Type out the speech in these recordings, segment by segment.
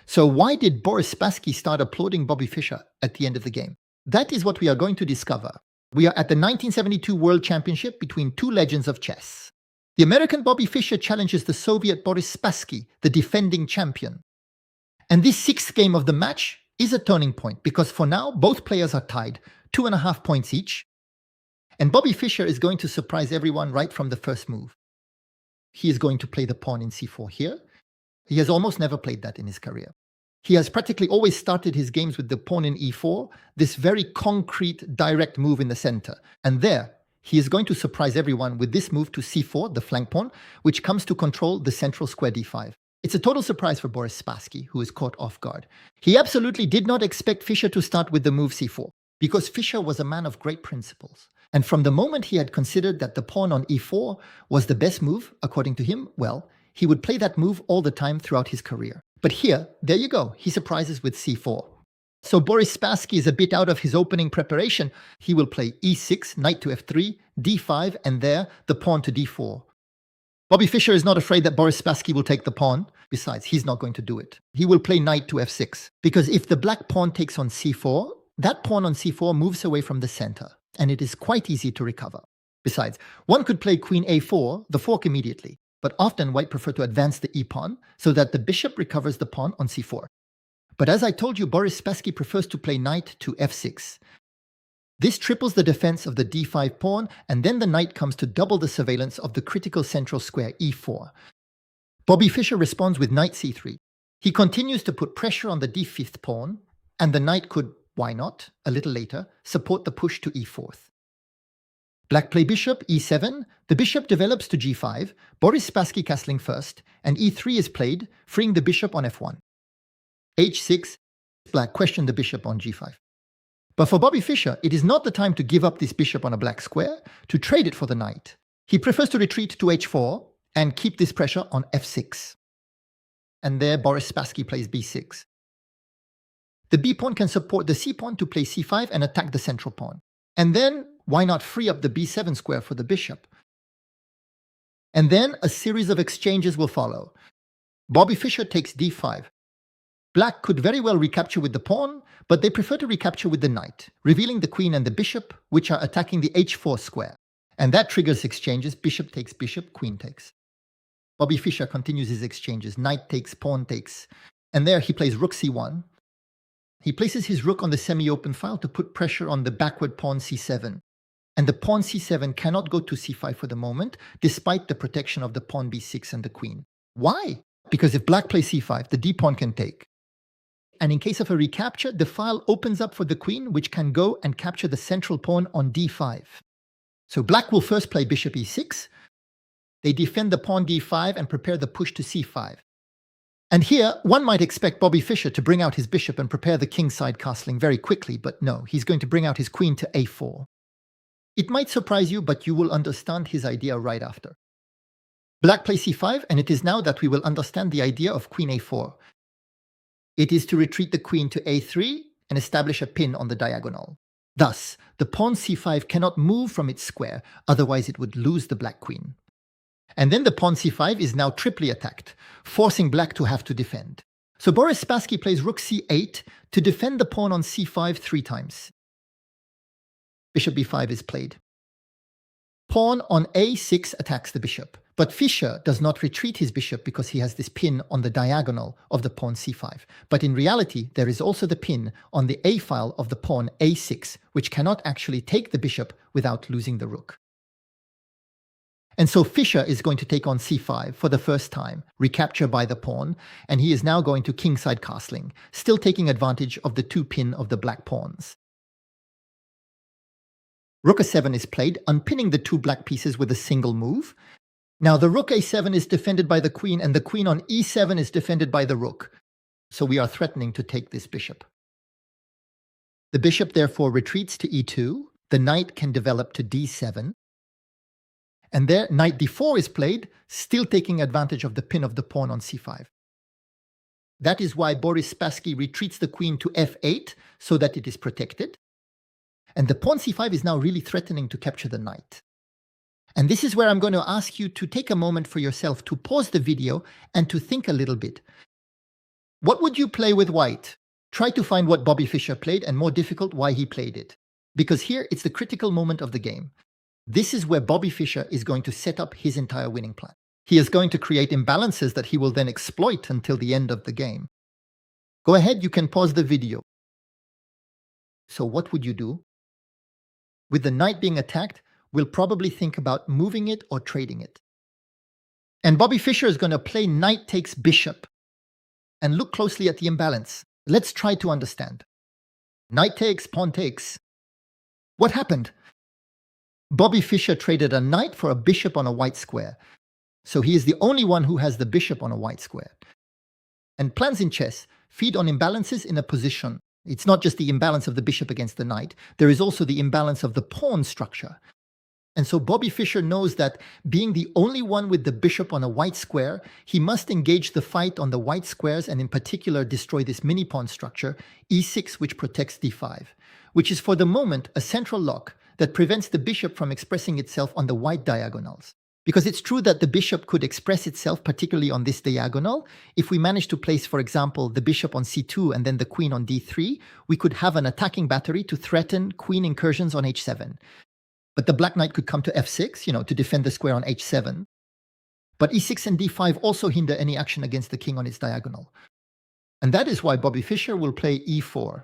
So why did Boris Spassky start applauding Bobby Fischer at the end of the game? That is what we are going to discover. We are at the 1972 World Championship between two legends of chess. The American Bobby Fischer challenges the Soviet Boris Spassky, the defending champion. And this sixth game of the match is a turning point because for now, both players are tied, 2.5 points each. And Bobby Fischer is going to surprise everyone right from the first move. He is going to play the pawn in c4 here. He has almost never played that in his career. He has practically always started his games with the pawn in e4, this very concrete, direct move in the center. And there, he is going to surprise everyone with this move to c4, the flank pawn, which comes to control the central square d5. It's a total surprise for Boris Spassky, who is caught off guard. He absolutely did not expect Fischer to start with the move c4, because Fischer was a man of great principles. And from the moment he had considered that the pawn on e4 was the best move, according to him, well, he would play that move all the time throughout his career. But here, there you go, he surprises with c4. So Boris Spassky is a bit out of his opening preparation. He will play e6, knight to f3, d5, and there, the pawn to d4. Bobby Fischer is not afraid that Boris Spassky will take the pawn. Besides, he's not going to do it. He will play knight to f6, because if the black pawn takes on c4, that pawn on c4 moves away from the center, and it is quite easy to recover. Besides, one could play queen a4, the fork immediately, but often white prefer to advance the e-pawn so that the bishop recovers the pawn on c4. But as I told you, Boris Spassky prefers to play knight to f6. This triples the defense of the d5 pawn, and then the knight comes to double the surveillance of the critical central square e4. Bobby Fischer responds with knight c3. He continues to put pressure on the d5th pawn, and the knight could, why not, a little later, support the push to e4. Black play bishop, e7, the bishop develops to g5, Boris Spassky castling first, and e3 is played, freeing the bishop on f1. h6, black questioned the bishop on g5. But for Bobby Fischer, it is not the time to give up this bishop on a black square, to trade it for the knight. He prefers to retreat to h4 and keep this pressure on f6. And there Boris Spassky plays b6. The b-pawn can support the c-pawn to play c5 and attack the central pawn. And then, why not free up the b7 square for the bishop? And then a series of exchanges will follow. Bobby Fischer takes d5. Black could very well recapture with the pawn, but they prefer to recapture with the knight, revealing the queen and the bishop, which are attacking the h4 square. And that triggers exchanges, bishop takes bishop, queen takes. Bobby Fischer continues his exchanges, knight takes, pawn takes. And there he plays rook c1. He places his rook on the semi-open file to put pressure on the backward pawn c7. And the pawn c7 cannot go to c5 for the moment, despite the protection of the pawn b6 and the queen. Why? Because if black plays c5, the d-pawn can take. And in case of a recapture, the file opens up for the queen, which can go and capture the central pawn on d5. So black will first play bishop e6. They defend the pawn d5 and prepare the push to c5. And here, one might expect Bobby Fischer to bring out his bishop and prepare the kingside castling very quickly, but no, he's going to bring out his queen to a4. It might surprise you, but you will understand his idea right after. Black plays c5, and it is now that we will understand the idea of queen a4. It is to retreat the queen to a3 and establish a pin on the diagonal. Thus, the pawn c5 cannot move from its square, otherwise it would lose the black queen. And then the pawn c5 is now triply attacked, forcing black to have to defend. So Boris Spassky plays rook c8 to defend the pawn on c5 3 times. Bishop b5 is played. Pawn on a6 attacks the bishop, but Fischer does not retreat his bishop because he has this pin on the diagonal of the pawn c5. But in reality, there is also the pin on the a file of the pawn a6, which cannot actually take the bishop without losing the rook. And so Fischer is going to take on c5 for the first time, recapture by the pawn, and he is now going to kingside castling, still taking advantage of the 2 pin of the black pawns. Rook a7 is played, unpinning the 2 black pieces with a single move. Now the rook a7 is defended by the queen, and the queen on e7 is defended by the rook. So we are threatening to take this bishop. The bishop therefore retreats to e2. The knight can develop to d7. And there, knight d4 is played, still taking advantage of the pin of the pawn on c5. That is why Boris Spassky retreats the queen to f8, so that it is protected. And the pawn c5 is now really threatening to capture the knight. And this is where I'm going to ask you to take a moment for yourself to pause the video and to think a little bit. What would you play with white? Try to find what Bobby Fischer played, and more difficult, why he played it. Because here, it's the critical moment of the game. This is where Bobby Fischer is going to set up his entire winning plan. He is going to create imbalances that he will then exploit until the end of the game. Go ahead, you can pause the video. So what would you do? With the knight being attacked, we'll probably think about moving it or trading it. And Bobby Fischer is going to play knight takes bishop. And look closely at the imbalance. Let's try to understand. Knight takes, pawn takes. What happened? Bobby Fischer traded a knight for a bishop on a white square. So he is the only one who has the bishop on a white square. And plans in chess feed on imbalances in a position. It's not just the imbalance of the bishop against the knight. There is also the imbalance of the pawn structure. And so Bobby Fischer knows that being the only one with the bishop on a white square, he must engage the fight on the white squares and in particular destroy this mini pawn structure, e6, which protects d5, which is for the moment a central lock that prevents the bishop from expressing itself on the white diagonals. Because it's true that the bishop could express itself, particularly on this diagonal. If we manage to place, for example, the bishop on c2 and then the queen on d3, we could have an attacking battery to threaten queen incursions on h7. But the black knight could come to f6, to defend the square on h7. But e6 and d5 also hinder any action against the king on its diagonal. And that is why Bobby Fischer will play e4.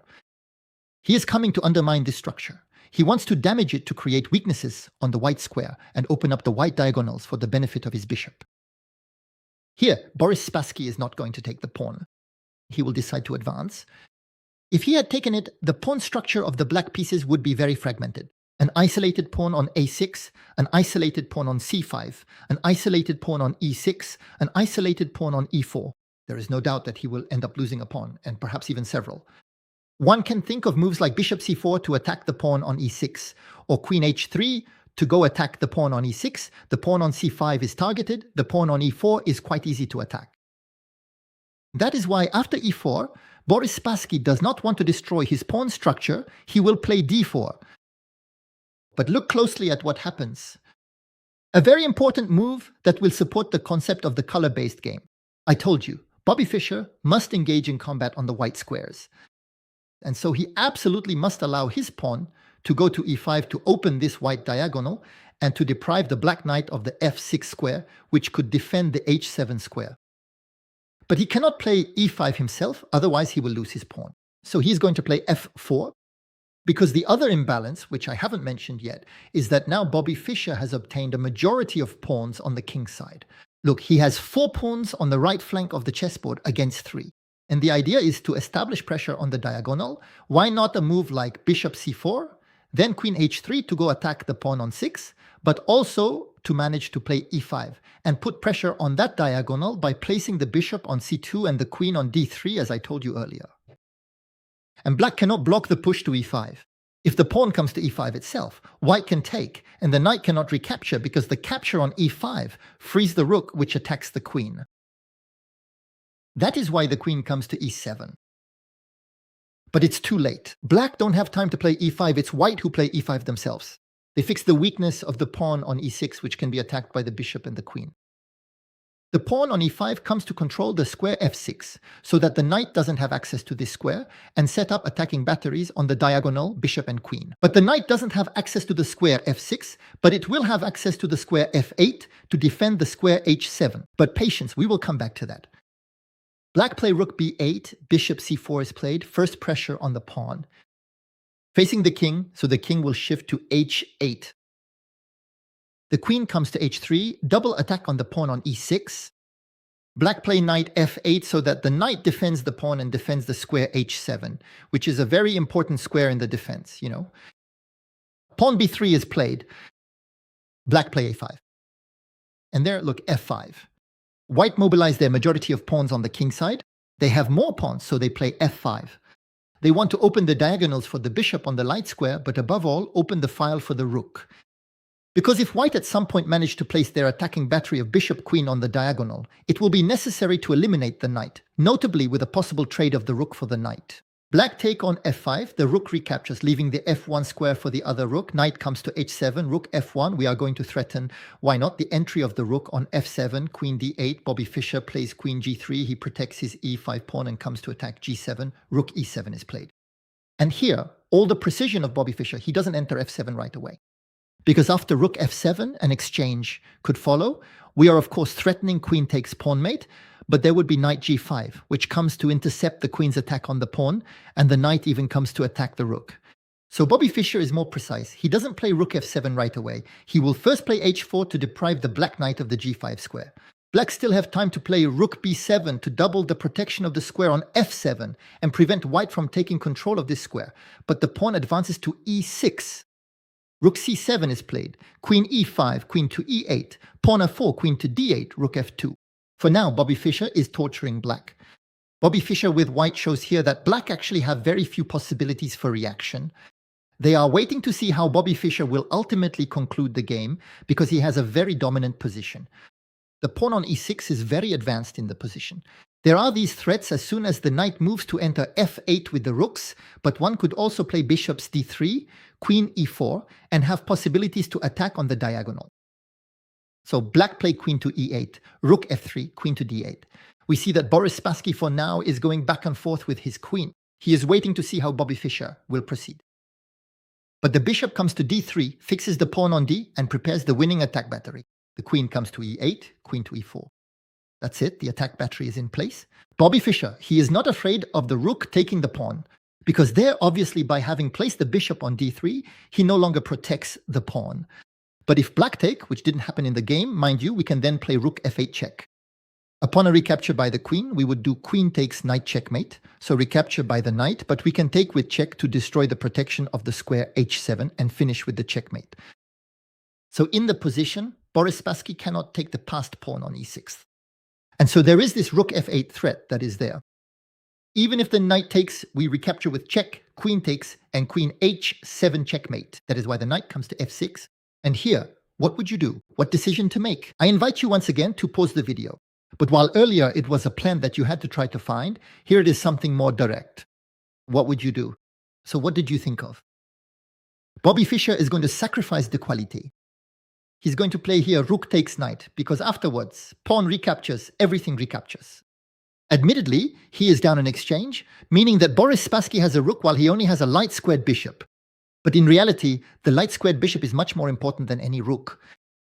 He is coming to undermine this structure. He wants to damage it to create weaknesses on the white square and open up the white diagonals for the benefit of his bishop. Here, Boris Spassky is not going to take the pawn. He will decide to advance. If he had taken it, the pawn structure of the black pieces would be very fragmented. An isolated pawn on a6, an isolated pawn on c5, an isolated pawn on e6, an isolated pawn on e4. There is no doubt that he will end up losing a pawn, and perhaps even several. One can think of moves like bishop c4 to attack the pawn on e6, or queen h3 to go attack the pawn on e6. The pawn on c5 is targeted, the pawn on e4 is quite easy to attack. That is why after e4, Boris Spassky does not want to destroy his pawn structure, he will play d4. But look closely at what happens. A very important move that will support the concept of the color-based game. I told you, Bobby Fischer must engage in combat on the white squares. And so he absolutely must allow his pawn to go to e5 to open this white diagonal and to deprive the black knight of the f6 square, which could defend the h7 square. But he cannot play e5 himself, otherwise he will lose his pawn. So he's going to play f4. Because the other imbalance, which I haven't mentioned yet, is that now Bobby Fischer has obtained a majority of pawns on the king side. Look, he has 4 pawns on the right flank of the chessboard against 3. And the idea is to establish pressure on the diagonal. Why not a move like bishop c4, then queen h3 to go attack the pawn on 6, but also to manage to play e5 and put pressure on that diagonal by placing the bishop on c2 and the queen on d3, as I told you earlier. And black cannot block the push to e5. If the pawn comes to e5 itself, white can take, and the knight cannot recapture because the capture on e5 frees the rook, which attacks the queen. That is why the queen comes to e7. But it's too late. Black don't have time to play e5, it's white who play e5 themselves. They fix the weakness of the pawn on e6, which can be attacked by the bishop and the queen. The pawn on e5 comes to control the square f6, so that the knight doesn't have access to this square, and set up attacking batteries on the diagonal bishop and queen. But the knight doesn't have access to the square f6, but it will have access to the square f8 to defend the square h7. But patience, we will come back to that. Black play rook b8, bishop c4 is played, first pressure on the pawn. Facing the king, so the king will shift to h8. The queen comes to h3, double attack on the pawn on e6. Black play knight f8 so that the knight defends the pawn and defends the square h7, which is a very important square in the defense, Pawn b3 is played. Black play a5. And there, look, f5. White mobilize their majority of pawns on the king side. They have more pawns, so they play f5. They want to open the diagonals for the bishop on the light square, but above all, open the file for the rook. Because if white at some point managed to place their attacking battery of bishop-queen on the diagonal, it will be necessary to eliminate the knight, notably with a possible trade of the rook for the knight. Black take on f5, the rook recaptures, leaving the f1 square for the other rook. Knight comes to h7, rook f1. We are going to threaten, why not, the entry of the rook on f7, queen d8. Bobby Fischer plays queen g3. He protects his e5 pawn and comes to attack g7. Rook e7 is played. And here, all the precision of Bobby Fischer, he doesn't enter f7 right away. Because after rook f7, an exchange could follow. We are, of course, threatening queen takes pawn mate, but there would be knight g5, which comes to intercept the queen's attack on the pawn, and the knight even comes to attack the rook. So Bobby Fischer is more precise. He doesn't play rook f7 right away. He will first play h4 to deprive the black knight of the g5 square. Black still have time to play rook b7 to double the protection of the square on f7 and prevent white from taking control of this square. But the pawn advances to e6. Rook c7 is played, queen e5, queen to e8, pawn f4, queen to d8, rook f2. For now, Bobby Fischer is torturing black. Bobby Fischer with white shows here that black actually have very few possibilities for reaction. They are waiting to see how Bobby Fischer will ultimately conclude the game because he has a very dominant position. The pawn on e6 is very advanced in the position. There are these threats as soon as the knight moves to enter f8 with the rooks, but one could also play bishops d3, queen e4, and have possibilities to attack on the diagonal. So black play queen to e8, rook f3, queen to d8. We see that Boris Spassky for now is going back and forth with his queen. He is waiting to see how Bobby Fischer will proceed. But the bishop comes to d3, fixes the pawn on d, and prepares the winning attack battery. The queen comes to e8, queen to e4. That's it, the attack battery is in place. Bobby Fischer, he is not afraid of the rook taking the pawn, because there, obviously, by having placed the bishop on d3, he no longer protects the pawn. But if black take, which didn't happen in the game, mind you, we can then play rook f8 check. Upon a recapture by the queen, we would do queen takes knight checkmate, so recapture by the knight, but we can take with check to destroy the protection of the square h7 and finish with the checkmate. So in the position, Boris Spassky cannot take the passed pawn on e6. And so there is this rook f8 threat that is there. Even if the knight takes, we recapture with check, queen takes, and queen h7 checkmate. That is why the knight comes to f6. And here, what would you do? What decision to make? I invite you once again to pause the video. But while earlier it was a plan that you had to try to find, here it is something more direct. What would you do? So what did you think of? Bobby Fischer is going to sacrifice the quality. He's going to play here rook takes knight, because afterwards, pawn recaptures, everything recaptures. Admittedly, he is down an exchange, meaning that Boris Spassky has a rook while he only has a light squared bishop. But in reality, the light squared bishop is much more important than any rook.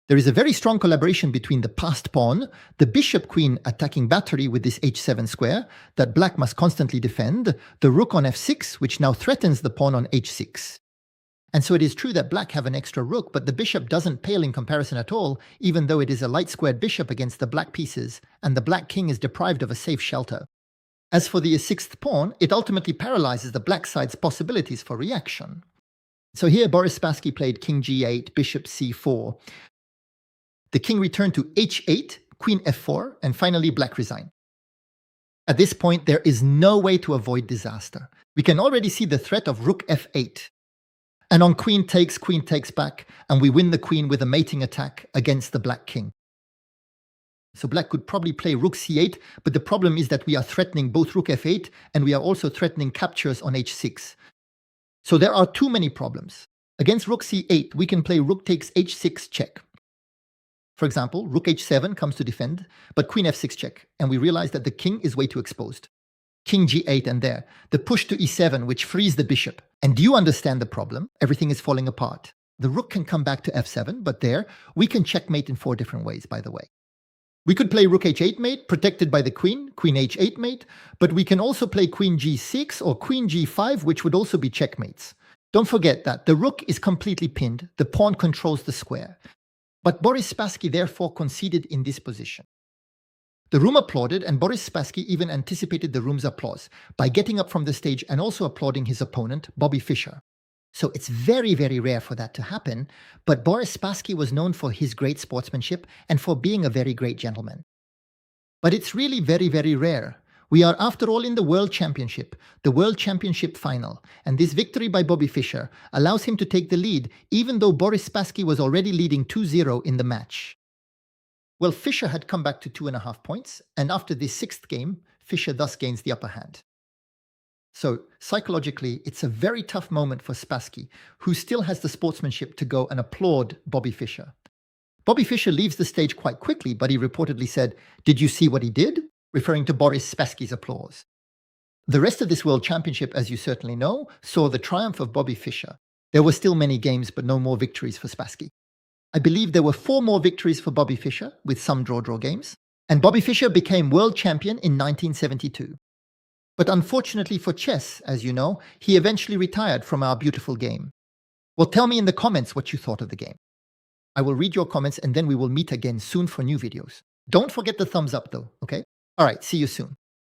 There is a very strong collaboration between the passed pawn, the bishop-queen attacking battery with this h7 square that black must constantly defend, the rook on f6, which now threatens the pawn on h6. And so it is true that black have an extra rook, but the bishop doesn't pale in comparison at all, even though it is a light squared bishop against the black pieces, and the black king is deprived of a safe shelter. As for the sixth pawn, it ultimately paralyzes the black side's possibilities for reaction. So here Boris Spassky played king g8, bishop c4. The king returned to h8, queen f4, and finally black resigned. At this point, there is no way to avoid disaster. We can already see the threat of rook f8. And on queen takes back, and we win the queen with a mating attack against the black king. So black could probably play rook c8, but the problem is that we are threatening both rook f8, and we are also threatening captures on h6. So there are too many problems. Against rook c8, we can play rook takes h6 check. For example, rook h7 comes to defend, but queen f6 check, and we realize that the king is way too exposed. King g8 and there, the push to e7, which frees the bishop. And do you understand the problem? Everything is falling apart. The rook can come back to f7, but there, we can checkmate in 4 different ways, by the way. We could play rook h8 mate, protected by the queen h8 mate, but we can also play queen g6 or queen g5, which would also be checkmates. Don't forget that the rook is completely pinned, the pawn controls the square. But Boris Spassky therefore conceded in this position. The room applauded, and Boris Spassky even anticipated the room's applause by getting up from the stage and also applauding his opponent, Bobby Fischer. So it's very, very rare for that to happen, but Boris Spassky was known for his great sportsmanship and for being a very great gentleman. But it's really very, very rare. We are, after all, in the World Championship, the World Championship final, and this victory by Bobby Fischer allows him to take the lead, even though Boris Spassky was already leading 2-0 in the match. Well, Fischer had come back to 2.5 points, and after this 6th game, Fischer thus gains the upper hand. So psychologically, it's a very tough moment for Spassky, who still has the sportsmanship to go and applaud Bobby Fischer. Bobby Fischer leaves the stage quite quickly, but he reportedly said, "Did you see what he did?" referring to Boris Spassky's applause. The rest of this World Championship, as you certainly know, saw the triumph of Bobby Fischer. There were still many games, but no more victories for Spassky. I believe there were 4 more victories for Bobby Fischer, with some draw-draw games, and Bobby Fischer became world champion in 1972. But unfortunately for chess, as you know, he eventually retired from our beautiful game. Well, tell me in the comments what you thought of the game. I will read your comments and then we will meet again soon for new videos. Don't forget the thumbs up though, okay? All right, see you soon.